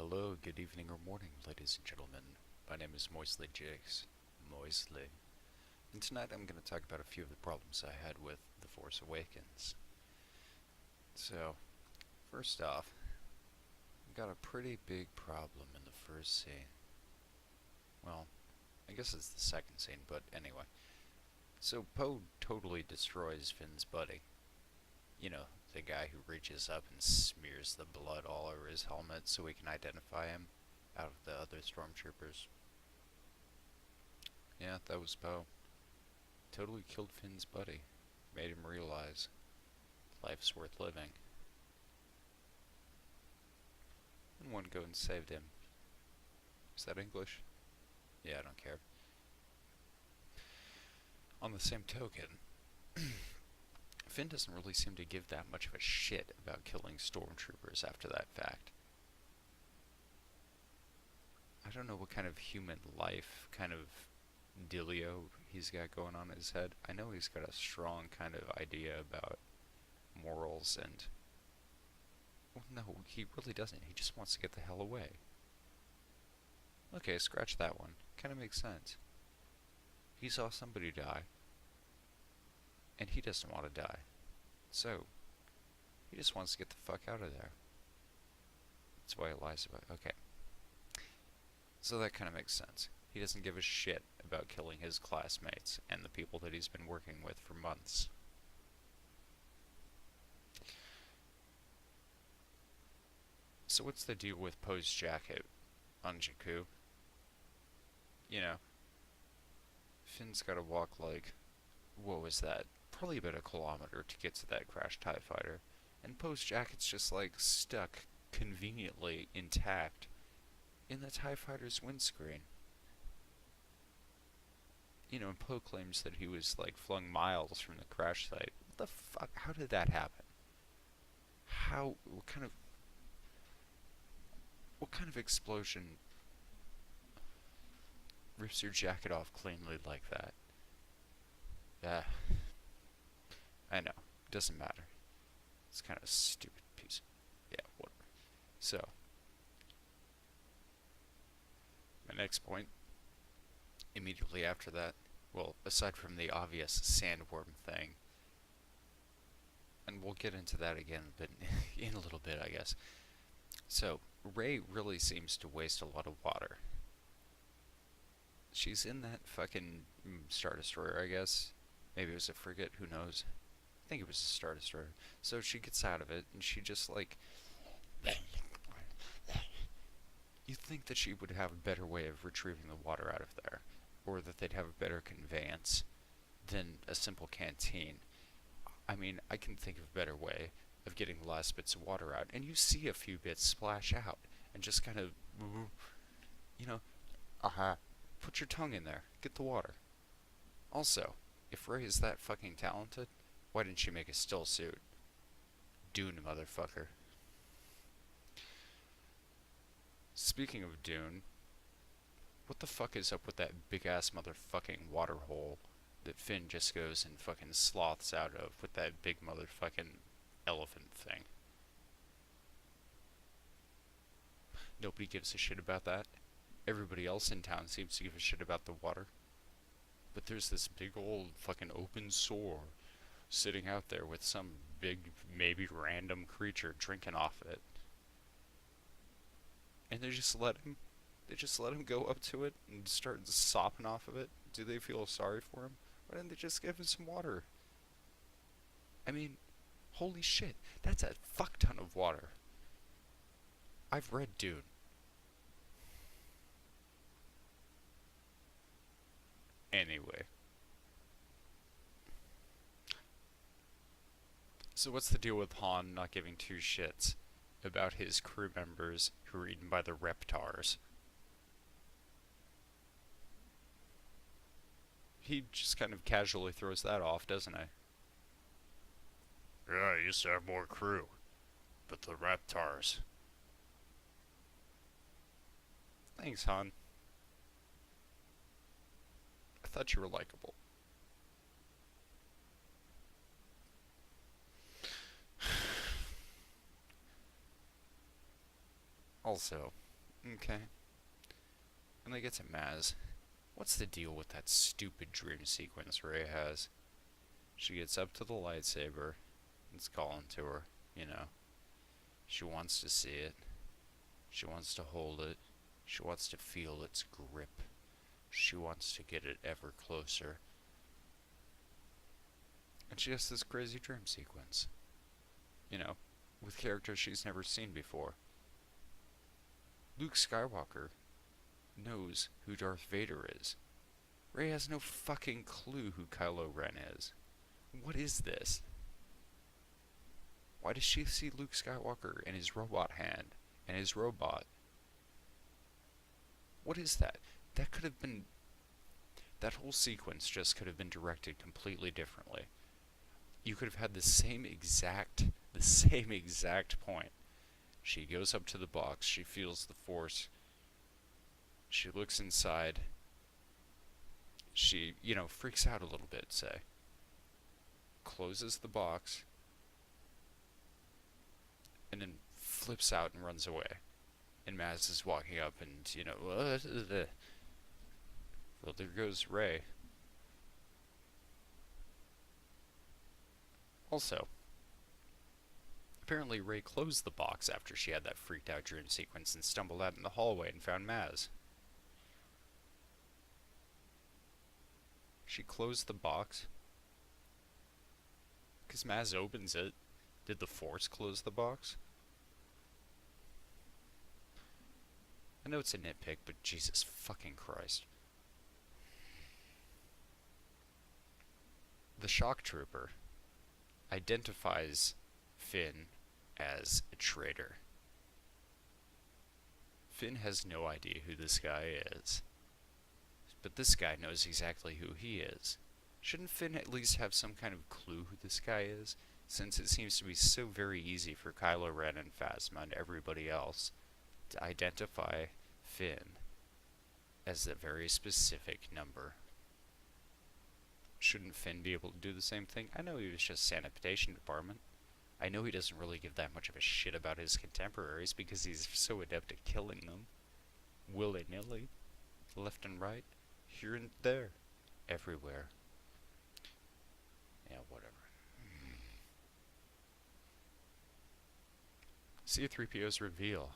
Hello, good evening or morning, ladies and gentlemen. My name is Moisley Jixx. Moisley. And tonight I'm going to talk about a few of the problems I had with The Force Awakens. So, first off, we got a pretty big problem in the first scene. Well, I guess it's the second scene, but anyway. So Poe totally destroys Finn's buddy. You know, the guy who reaches up and smears the blood all over his helmet so we can identify him out of the other stormtroopers. Yeah, that was Poe. Totally killed Finn's buddy. Made him realize life's worth living. And one go and saved him. Is that English? Yeah, I don't care. On the same token, Finn doesn't really seem to give that much of a shit about killing stormtroopers after that fact. I don't know what kind of human life kind of dealio he's got going on in his head. I know he's got a strong kind of idea about morals and... Well, no, he really doesn't. He just wants to get the hell away. Okay, scratch that one. Kind of makes sense. He saw somebody die, and he doesn't want to die. So, he just wants to get the fuck out of there. That's why he lies about it. Okay. So that kind of makes sense. He doesn't give a shit about killing his classmates and the people that he's been working with for months. So what's the deal with Poe's jacket on Jakku? You know, Finn's gotta walk like, what was that? Probably about a kilometer to get to that crashed TIE fighter. And Poe's jacket's just like stuck conveniently intact in the TIE fighter's windscreen. You know, and Poe claims that he was like flung miles from the crash site. What the fuck? How did that happen? What kind of explosion rips your jacket off cleanly like that? I know. Doesn't matter. It's kind of a stupid piece. Yeah, whatever. So, my next point, immediately after that, well, aside from the obvious sandworm thing, and we'll get into that again but in a little bit, I guess. So, Rey really seems to waste a lot of water. She's in that fucking Star Destroyer, I guess. Maybe it was a frigate, who knows. I think it was a Star Destroyer. So she gets out of it, and she just like... You'd think that she would have a better way of retrieving the water out of there. Or that they'd have a better conveyance than a simple canteen. I mean, I can think of a better way of getting the last bits of water out. And you see a few bits splash out. And just kind of, you know, put your tongue in there. Get the water. Also, if Rey is that fucking talented, why didn't she make a still suit? Dune, motherfucker. Speaking of Dune, what the fuck is up with that big-ass motherfucking water hole that Finn just goes and fucking sloths out of with that big motherfucking elephant thing? Nobody gives a shit about that. Everybody else in town seems to give a shit about the water. But there's this big old fucking open sore sitting out there with some big, maybe random creature drinking off it. And they just let him go up to it and start sopping off of it. Do they feel sorry for him? Why didn't they just give him some water? I mean, holy shit, that's a fuck ton of water. I've read Dune. Anyway. So what's the deal with Han not giving two shits about his crew members who were eaten by the reptars? He just kind of casually throws that off, doesn't he? Yeah, I used to have more crew, but the reptars. Thanks, Han. I thought you were likable. Also, Okay. And they get to Maz. What's the deal with that stupid dream sequence Rey has? She gets up to the lightsaber. It's calling to her, you know. She wants to see it. She wants to hold it. She wants to feel its grip. She wants to get it ever closer. And she has this crazy dream sequence. You know, with characters she's never seen before. Luke Skywalker knows who Darth Vader is. Rey has no fucking clue who Kylo Ren is. What is this? Why does she see Luke Skywalker and his robot hand and his robot? What is that? That could have been... That whole sequence just could have been directed completely differently. You could have had the same exact point. She goes up to the box, she feels the Force, she looks inside, she, freaks out a little bit, say. Closes the box, and then flips out and runs away. And Maz is walking up and, well, there goes Rey. Also, apparently Rey closed the box after she had that freaked out dream sequence and stumbled out in the hallway and found Maz. She closed the box? Because Maz opens it. Did the Force close the box? I know it's a nitpick, but Jesus fucking Christ. The shock trooper identifies Finn as a traitor. Finn has no idea who this guy is. But this guy knows exactly who he is. Shouldn't Finn at least have some kind of clue who this guy is? Since it seems to be so very easy for Kylo Ren and Phasma and everybody else to identify Finn as a very specific number. Shouldn't Finn be able to do the same thing? I know he was just sanitation department. I know he doesn't really give that much of a shit about his contemporaries because he's so adept at killing them. Willy-nilly. Left and right. Here and there. Everywhere. Yeah, whatever. C-3PO's reveal.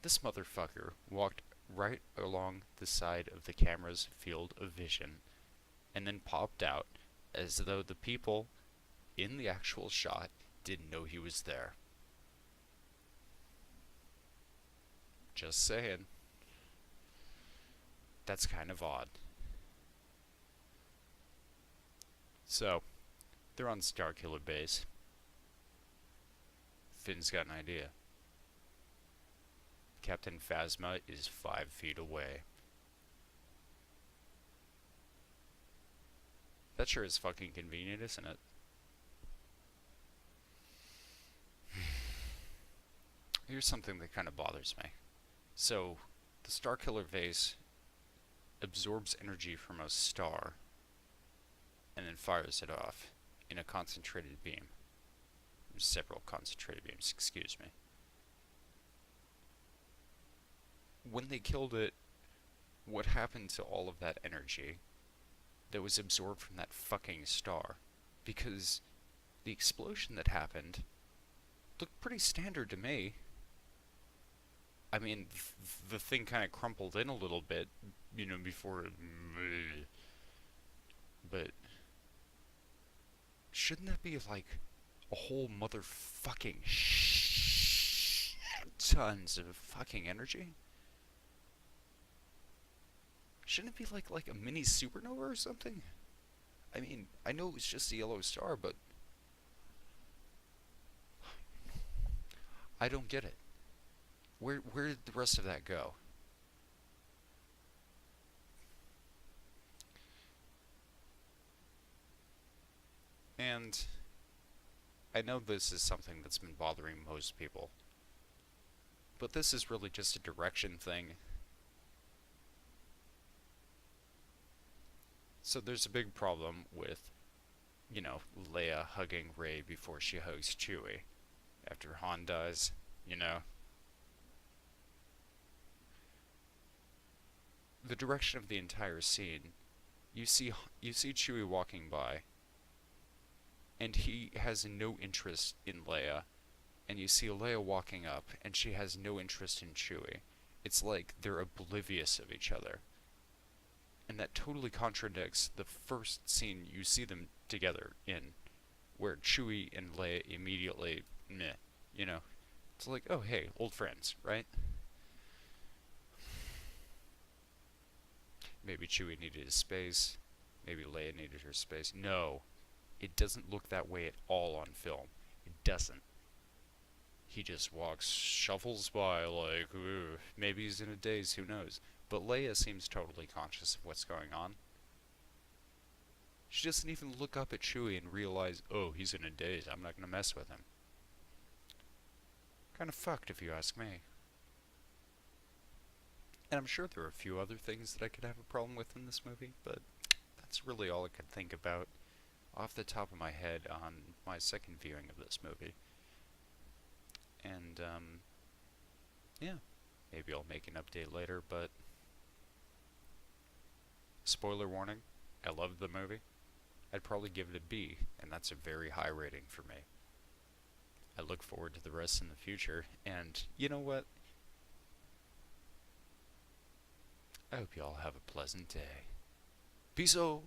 This motherfucker walked right along the side of the camera's field of vision and then popped out as though the people in the actual shot didn't know he was there. Just saying. That's kind of odd. So, they're on Starkiller Base. Finn's got an idea. Captain Phasma is 5 feet away. That sure is fucking convenient, isn't it? Here's something that kind of bothers me. So, the Starkiller Base absorbs energy from a star and then fires it off in a concentrated beam. Several concentrated beams, excuse me. When they killed it, what happened to all of that energy that was absorbed from that fucking star? Because the explosion that happened looked pretty standard to me. I mean, the thing kind of crumpled in a little bit, before it... But shouldn't that be like a whole motherfucking tons of fucking energy? Shouldn't it be like a mini supernova or something? I mean, I know it's just a yellow star, but I don't get it. Where did the rest of that go? And I know this is something that's been bothering most people, but this is really just a direction thing. So there's a big problem with, Leia hugging Rey before she hugs Chewie after Han dies, the direction of the entire scene, you see Chewie walking by, and he has no interest in Leia, and you see Leia walking up, and she has no interest in Chewie. It's like they're oblivious of each other. And that totally contradicts the first scene you see them together in, where Chewie and Leia immediately, meh, you know. It's like, oh hey, old friends, right? Maybe Chewie needed his space, maybe Leia needed her space. No, it doesn't look that way at all on film. It doesn't. He just walks, shuffles by like, maybe he's in a daze, who knows. But Leia seems totally conscious of what's going on. She doesn't even look up at Chewie and realize, oh, he's in a daze, I'm not gonna mess with him. Kinda fucked if you ask me. And I'm sure there are a few other things that I could have a problem with in this movie, but that's really all I could think about off the top of my head on my second viewing of this movie. And, yeah, maybe I'll make an update later, but spoiler warning, I loved the movie. I'd probably give it a B, and that's a very high rating for me. I look forward to the rest in the future, and you know what? I hope you all have a pleasant day. Peace out!